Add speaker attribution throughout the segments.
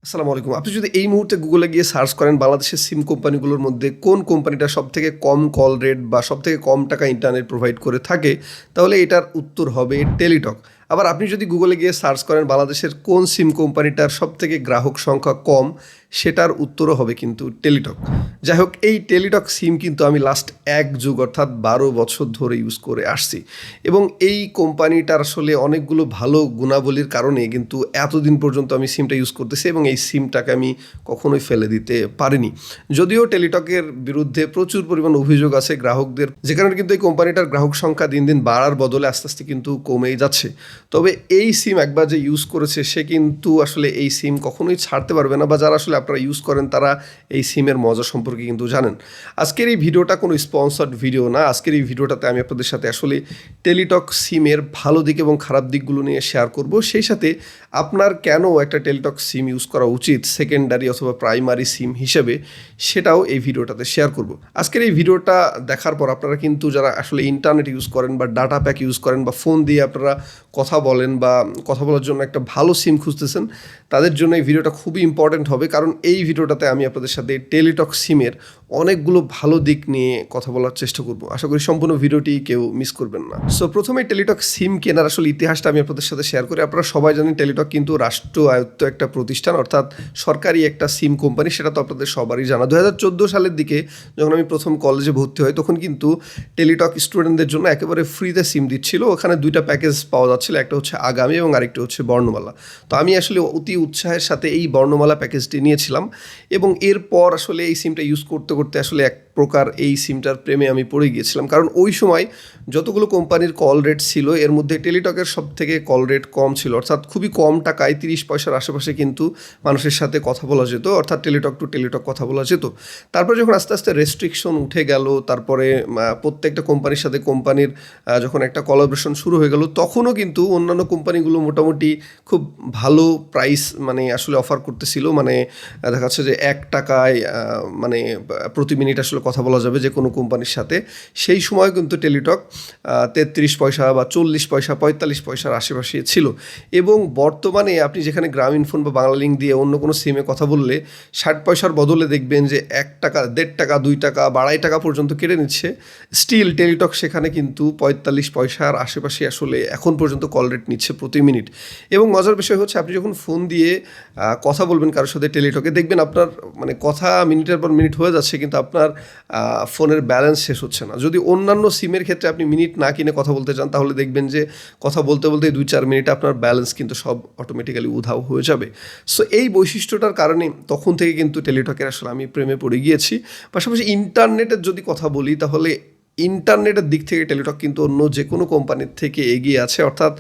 Speaker 1: আসসালামু আলাইকুম। আপনি যদি এই মুহূর্তে গুগলে গিয়ে সার্চ করেন বাংলাদেশের সিম কোম্পানিগুলোর মধ্যে কোন কোম্পানিটা সবথেকে কম কল রেট বা সবথেকে কম টাকা ইন্টারনেট প্রোভাইড করে থাকে, তাহলে এটার উত্তর হবে টেলিটক। আবার আপনি যদি গুগলে গিয়ে সার্চ করেন বাংলাদেশের কোন সিম কোম্পানিটার সবথেকে গ্রাহক সংখ্যা কম, সেটার উত্তরও হবে কিন্তু টেলিটক। যাই হোক, এই টেলিটক সিম কিন্তু আমি লাস্ট এক যুগ অর্থাৎ 12 বছর ধরে ইউজ করে আসছি এবং এই কোম্পানিটার আসলে অনেকগুলো ভালো গুণাবলীর কারণে কিন্তু এতদিন পর্যন্ত আমি সিমটা ইউজ করতেছি এবং এই সিমটাকে আমি কখনোই ফেলে দিতে পারিনি। যদিও টেলিটকের বিরুদ্ধে প্রচুর পরিমাণ অভিযোগ আছে গ্রাহকদের, যে কারণে কিন্তু এই কোম্পানিটার গ্রাহক সংখ্যা দিন দিন বাড়ার বদলে আস্তে আস্তে কিন্তু কমেই যাচ্ছে। তবে এই সিম একবার যে ইউজ করেছে সে কিন্তু আসলে এই সিম কখনোই ছাড়তে পারবে না, বা যারা আসলে আপনারা ইউজ করেন তারা এই সিমের মজা সম্পর্কে কিন্তু জানেন। আজকের এই ভিডিওটা কোনো স্পন্সর্ড ভিডিও না। আজকের এই ভিডিওটাতে আমি আপনাদের সাথে আসলে টেলিটক সিমের ভালো দিক এবং খারাপ দিকগুলো নিয়ে শেয়ার করব। সেই সাথে আপনার কেন একটা টেলিটক সিম ইউজ করা উচিত সেকেন্ডারি অথবা প্রাইমারি সিম হিসেবে, সেটাও এই ভিডিওটাতে শেয়ার করব। আজকের এই ভিডিওটা দেখার পর আপনারা কিন্তু যারা আসলে ইন্টারনেট ইউজ করেন বা ডাটা প্যাক ইউজ করেন বা ফোন দিয়ে আপনারা কথা বলেন বা কথা বলার জন্য একটা ভালো সিম খুঁজতেছেন, তাদের জন্য এই ভিডিওটা খুবই ইম্পর্ট্যান্ট হবে। কারণ এই ভিডিওটাতে আমি আপনাদের সাথে টেলিটক সিমের অনেকগুলো ভালো দিক নিয়ে কথা বলার চেষ্টা করব। আশা করি সম্পূর্ণ ভিডিওটি কেউ মিস করবেন না। সো প্রথমে টেলিটক সিম কেনার আসলে ইতিহাসটা আমি আপনাদের সাথে শেয়ার করি। আপনারা সবাই জানেন টেলিটক কিন্তু রাষ্ট্র আয়ত্ত একটা প্রতিষ্ঠান, অর্থাৎ সরকারি একটা সিম কোম্পানি। সেটা তো আপনাদের সবারই জানা। 2014 সালের দিকে যখন আমি প্রথম কলেজে ভর্তি হই, তখন কিন্তু টেলিটক স্টুডেন্টদের জন্য একেবারে ফ্রিতে সিম দিচ্ছিল। ওখানে দুইটা প্যাকেজ পাওয়া যাচ্ছিল, একটা হচ্ছে আগামী এবং আরেকটা হচ্ছে বর্ণমালা। তো আমি আসলে অতি উৎসাহের সাথে এই বর্ণমালা প্যাকেজটি নিয়েছিলাম এবং এরপর আসলে এই সিমটা ইউজ করতে করতে আসলে এক প্রকার এই সিমটার প্রেমে আমি পড়ে গিয়েছিলাম। কারণ ওই সময় যতগুলো কোম্পানির কল রেট ছিল এর মধ্যে টেলিটকের সব থেকে কল রেট কম ছিল, অর্থাৎ খুবই কম টাকায় 30 পয়সার আশেপাশে কিন্তু মানুষের সাথে কথা বলা যেত, অর্থাৎ টেলিটক টু টেলিটক কথা বলা যেত। তারপরে যখন আস্তে আস্তে রেস্ট্রিকশন উঠে গেল, তারপরে প্রত্যেকটা কোম্পানির সাথে কোম্পানির যখন একটা কোলাবোরেশন শুরু হয়ে গেল, তখনও কিন্তু অন্যান্য কোম্পানিগুলো মোটামুটি খুব ভালো প্রাইস মানে আসলে অফার করতেছিল। মানে দেখা যাচ্ছে যে 1 টাকায় মানে প্রতি মিনিট আসলে কথা বলা যাবে যে কোনো কোম্পানির সাথে। সেই সময় কিন্তু টেলিটক 33 পয়সা বা 40 পয়সা 45 পয়সার আশেপাশে ছিল। এবং বর্তমানে আপনি যেখানে গ্রামীণ ফোন বা বাংলা লিঙ্ক দিয়ে অন্য কোনো সিমে কথা বললে 60 পয়সার বদলে দেখবেন যে 1 টাকা 1.5 টাকা 2 টাকা বা 2.5 টাকা পর্যন্ত কেটে নিচ্ছে। স্টিল টেলিটক সেখানে কিন্তু 45 পয়সার আশেপাশে আসলে এখন পর্যন্ত কল রেট নিচ্ছে প্রতি মিনিট। এবং মজার বিষয় হচ্ছে, আপনি যখন ফোন দিয়ে কথা বলবেন কারোর সাথে টেলিটকে, দেখবেন আপনার মানে কথা মিনিটের পর মিনিট হয়ে যাচ্ছে কিন্তু আপনার ফোনের ব্যালেন্স শেষ হচ্ছে না। যদি অন্যান্য সিমের ক্ষেত্রে আপনি মিনিট না কিনে কথা বলতে চান, তাহলে দেখবেন যে কথা বলতে বলতে 2-4 মিনিটে আপনার ব্যালেন্স কিন্তু সব অটোমেটিক্যালি উধাও হয়ে যাবে। সো এই বৈশিষ্ট্যটার কারণে তখন থেকে কিন্তু টেলিটকের আসলে আমি প্রেমে পড়ে গিয়েছি। পাশাপাশি ইন্টারনেটের যদি কথা বলি, তাহলে ইন্টারনেটের দিক থেকে টেলিটক কিন্তু অন্য যে কোনো কোম্পানির থেকে এগিয়ে আছে। অর্থাৎ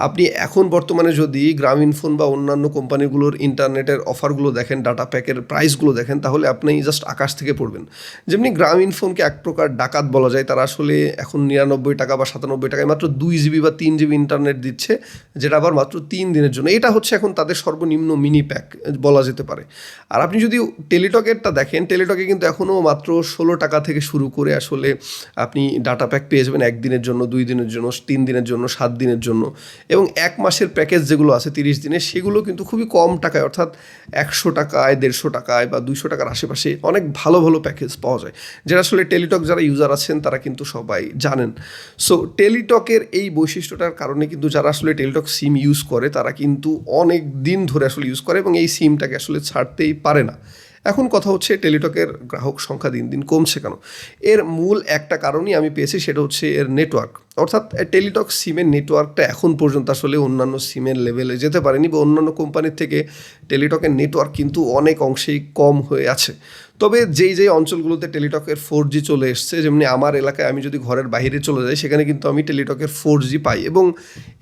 Speaker 1: আপনি এখন বর্তমানে যদি গ্রামীণ ফোন বা অন্যান্য কোম্পানিগুলোর ইন্টারনেটের অফারগুলো দেখেন, ডাটা প্যাকের প্রাইসগুলো দেখেন, তাহলে আপনি জাস্ট আকাশ থেকে পড়বেন। যেমনি গ্রামীণ ফোনকে এক প্রকার ডাকাত বলা যায়, তারা আসলে এখন 99 টাকা বা 97 টাকায় মাত্র 2 জিবি বা 3 জিবি ইন্টারনেট দিচ্ছে, যেটা আবার মাত্র 3 দিনের জন্য। এটা হচ্ছে এখন তাদের সর্বনিম্ন মিনি প্যাক বলা যেতে পারে। আর আপনি যদি টেলিটকেরটা দেখেন, টেলিটকে কিন্তু এখনও মাত্র 16 টাকা থেকে শুরু করে আসলে আপনি ডাটা প্যাক পেয়ে যাবেন 1 দিনের জন্য, 2 দিনের জন্য, 3 দিনের জন্য, 7 দিনের জন্য। এবং 1 মাসের প্যাকেজ যেগুলো আছে 30 দিনের, সেগুলো কিন্তু খুবই কম টাকায়, অর্থাৎ 100 টাকায়, 150 টাকায় বা 200 টাকার আশেপাশে অনেক ভালো ভালো প্যাকেজ পাওয়া যায়, যেটা আসলে টেলিটক যারা ইউজার আছেন তারা কিন্তু সবাই জানেন। সো টেলিটকের এই বৈশিষ্ট্যটার কারণে কিন্তু যারা আসলে টেলিটক সিম ইউজ করে তারা কিন্তু অনেক দিন ধরে আসলে ইউজ করে এবং এই সিমটাকে আসলে ছাড়তেই পারে না। এখন কথা হচ্ছে টেলিটকের গ্রাহক সংখ্যা দিন দিন কমছে কেন? এর মূল একটা কারণই আমি পেয়েছি, সেটা হচ্ছে এর নেটওয়ার্ক। অর্থাৎ টেলিটক সিমের নেটওয়ার্কটা এখন পর্যন্ত আসলে অন্যান্য সিমের লেভেলে যেতে পারেনি, বা অন্যান্য কোম্পানির থেকে টেলিটকের নেটওয়ার্ক কিন্তু অনেক অংশেই কম হয়ে আছে। তবে যেই অঞ্চলগুলোতে টেলিটকের 4G চলে এসছে, যেমনি আমার এলাকায় আমি যদি ঘরের বাইরে চলে যাই, সেখানে কিন্তু আমি টেলিটকের 4G পাই এবং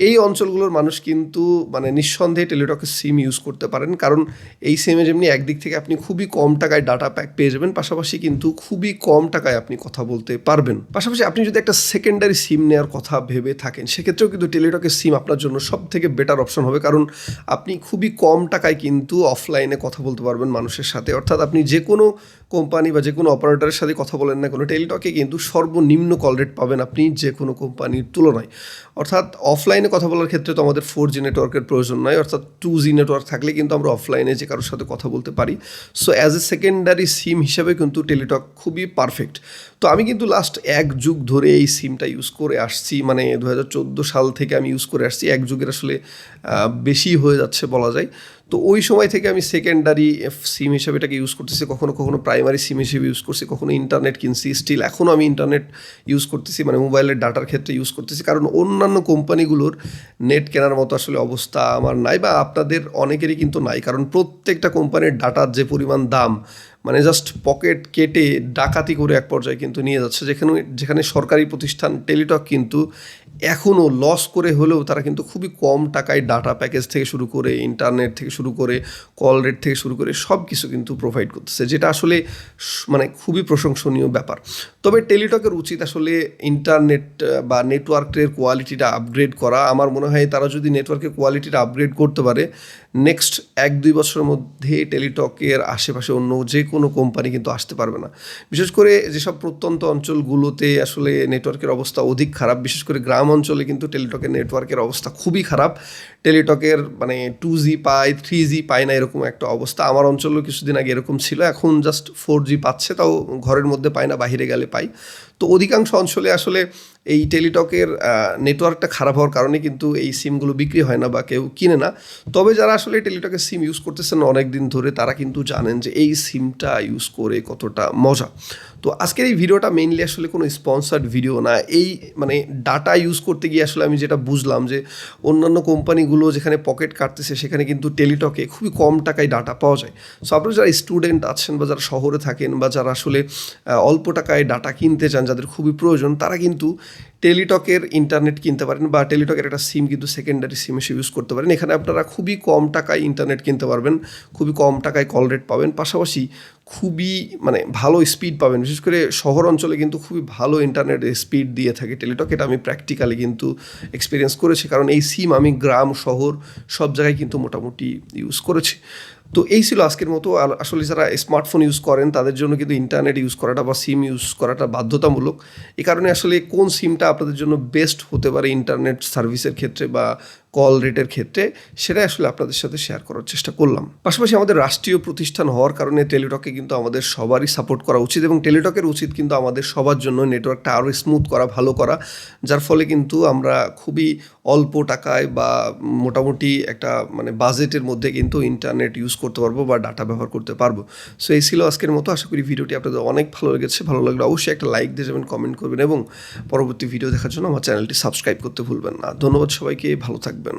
Speaker 1: এই অঞ্চলগুলোর মানুষ কিন্তু মানে নিঃসন্দেহে টেলিটকের সিম ইউজ করতে পারেন। কারণ এই সিমে যেমনি একদিক থেকে আপনি খুবই কম টাকায় ডাটা প্যাক পেয়ে যাবেন, পাশাপাশি কিন্তু খুবই কম টাকায় আপনি কথা বলতে পারবেন। পাশাপাশি আপনি যদি একটা সেকেন্ডারি সিম নেওয়ার নেওয়ার কথা ভেবে থাকেন, সেক্ষেত্রেও কিন্তু টেলিটকের সিম আপনার জন্য সব থেকে বেটার অপশন হবে, কারণ আপনি খুবই কম টাকায় কিন্তু অফলাইনে কথা বলতে পারবেন মানুষের সাথে। অর্থাৎ আপনি যে কোনো কোম্পানি বা যে কোনো অপারেটরের সাথে কথা বলেন না কোনো, টেলিটকে কিন্তু সর্বনিম্ন কল রেট পাবেন আপনি যে কোনো কোম্পানির তুলনায়। অর্থাৎ অফলাইনে কথা বলার ক্ষেত্রে তো আমাদের 4G নেটওয়ার্কের প্রয়োজন নয়, অর্থাৎ 2G নেটওয়ার্ক থাকলে কিন্তু আমরা অফলাইনে যে কারোর সাথে কথা বলতে পারি। সো অ্যাজ এ সেকেন্ডারি সিম হিসেবে কিন্তু টেলিটক খুবই পারফেক্ট। তো আমি কিন্তু লাস্ট 1 যুগ ধরে এই সিমটা ইউজ করে আসছি, মানে 2014 সাল থেকে আমি ইউজ করে আসছি। 1 যুগের আসলে বেশি হয়ে যাচ্ছে বলা যায়। তো ওই সময় থেকে আমি সেকেন্ডারি সিম হিসেবে এটাকে ইউজ করতেছি, কখনো কখনো প্রাইমারি সিম হিসেবে ইউজ করছি, কখনো ইন্টারনেট কিনছি, স্টিল এখনও আমি ইন্টারনেট ইউজ করতেছি, মানে মোবাইলের ডাটার ক্ষেত্রে ইউজ করতেছি। কারণ অন্যান্য কোম্পানিগুলোর নেট কেনার মতো আসলে অবস্থা আমার নাই, বা আপনাদের অনেকেরই কিন্তু নাই। কারণ প্রত্যেকটা কোম্পানির ডাটার যে পরিমাণ দাম, মানে জাস্ট পকেট কেটে ডাকাতি করে এক পর্যায়ে কিন্তু নিয়ে যাচ্ছে। যেখানে সরকারি প্রতিষ্ঠান টেলিটক কিন্তু এখনও লস করে হলেও তারা কিন্তু খুবই কম টাকায় ডাটা প্যাকেজ থেকে শুরু করে ইন্টারনেট থেকে শুরু করে কল রেট থেকে শুরু করে সব কিছু কিন্তু প্রোভাইড করতেছে, যেটা আসলে মানে খুবই প্রশংসনীয় ব্যাপার। তবে টেলিটকের উচিত আসলে ইন্টারনেট বা নেটওয়ার্কের কোয়ালিটিটা আপগ্রেড করা। আমার মনে হয় তারা যদি নেটওয়ার্কের কোয়ালিটিটা আপগ্রেড করতে পারে, নেক্সট 1-2 বছরের মধ্যে টেলিটকের আশেপাশে অন্য যে কোনো কোম্পানি কিন্তু আসতে পারবে না। বিশেষ করে যেসব প্রত্যন্ত অঞ্চলগুলোতে আসলে নেটওয়ার্কের অবস্থা অধিক খারাপ, বিশেষ করে গ্রাম অঞ্চলে কিন্তু টেলিটকের নেটওয়ার্কের অবস্থা খুবই খারাপ। টেলিটকের মানে 2G পায়, 3G পায় না, এরকম একটা অবস্থা। আমার অঞ্চলেও কিছুদিন আগে এরকম ছিল, এখন জাস্ট 4G পাচ্ছে, তাও ঘরের মধ্যে পায় না, বাইরে গেলে পাই। তো অধিকাংশ অঞ্চলে আসলে এই টেলিটকের নেটওয়ার্কটা খারাপ হওয়ার কারণে কিন্তু এই সিমগুলো বিক্রি হয় না বা কেউ কিনে না। তবে যারা আসলে টেলিটকের সিম ইউজ করতেছেন অনেক দিন ধরে, তারা কিন্তু জানেন যে এই সিমটা ইউজ করে কতটা মজা। তো আজকের এই ভিডিওটা মেইনলি আসলে কোনো স্পন্সার্ড ভিডিও না। এই মানে ডাটা ইউজ করতে গিয়ে আসলে আমি যেটা বুঝলাম যে অন্যান্য কোম্পানিগুলো যেখানে পকেট কাটতেছে, সেখানে কিন্তু টেলিটকে খুবই কম টাকায় ডাটা পাওয়া যায়। সো আপনারা যারা স্টুডেন্ট আছেন বা যারা শহরে থাকেন বা যারা আসলে অল্প টাকায় ডাটা কিনতে চান, যাদের খুবই প্রয়োজন, তারা কিন্তু টেলিটকের ইন্টারনেট কিনতে পারেন বা টেলিটকের একটা সিম কিন্তু সেকেন্ডারি সিম হিসেবে ইউজ করতে পারেন। এখানে আপনারা খুবই কম টাকায় ইন্টারনেট কিনতে পারবেন, খুবই কম টাকায় কল রেট পাবেন, পাশাপাশি খুবই মানে ভালো স্পিড পাবেন। বিশেষ করে শহর অঞ্চলে কিন্তু খুবই ভালো ইন্টারনেট স্পিড দিয়ে থাকে টেলিটক। এটা আমি প্র্যাকটিক্যালি কিন্তু এক্সপিরিয়েন্স করেছি, কারণ এই সিম আমি গ্রাম শহর সব জায়গায় কিন্তু মোটামুটি ইউজ করেছি। তো এই ছিল আজকের মতো। আর আসলে যারা স্মার্টফোন ইউজ করেন তাদের জন্য কিন্তু ইন্টারনেট ইউজ করাটা বা সিম ইউজ করাটা বাধ্যতামূলক। এই কারণে আসলে কোন সিমটা আপনাদের জন্য বেস্ট হতে পারে ইন্টারনেট সার্ভিসের ক্ষেত্রে বা কল রেটের ক্ষেত্রে, সেটাই আসলে আপনাদের সাথে শেয়ার করার চেষ্টা করলাম। পাশাপাশি আমাদের রাষ্ট্রীয় প্রতিষ্ঠান হওয়ার কারণে টেলিটককে কিন্তু আমাদের সবারই সাপোর্ট করা উচিত, এবং টেলিটকের উচিত কিন্তু আমাদের সবার জন্য নেটওয়ার্কটা আরও স্মুথ করা, ভালো করা, যার ফলে কিন্তু আমরা খুবই অল্প টাকায় বা মোটামুটি একটা মানে বাজেটের মধ্যে কিন্তু ইন্টারনেট ইউজ করতে পারবো বা ডাটা ব্যবহার করতে পারবো। সো এই ছিল আজকের মতো। আশা করি ভিডিওটি আপনাদের অনেক ভালো লেগেছে। ভালো লাগলে অবশ্যই একটা লাইক দিয়ে যাবেন, কমেন্ট করবেন, এবং পরবর্তী ভিডিও দেখার জন্য আমার চ্যানেলটি সাবস্ক্রাইব করতে ভুলবেন না। ধন্যবাদ সবাইকে, ভালো থাকবেন।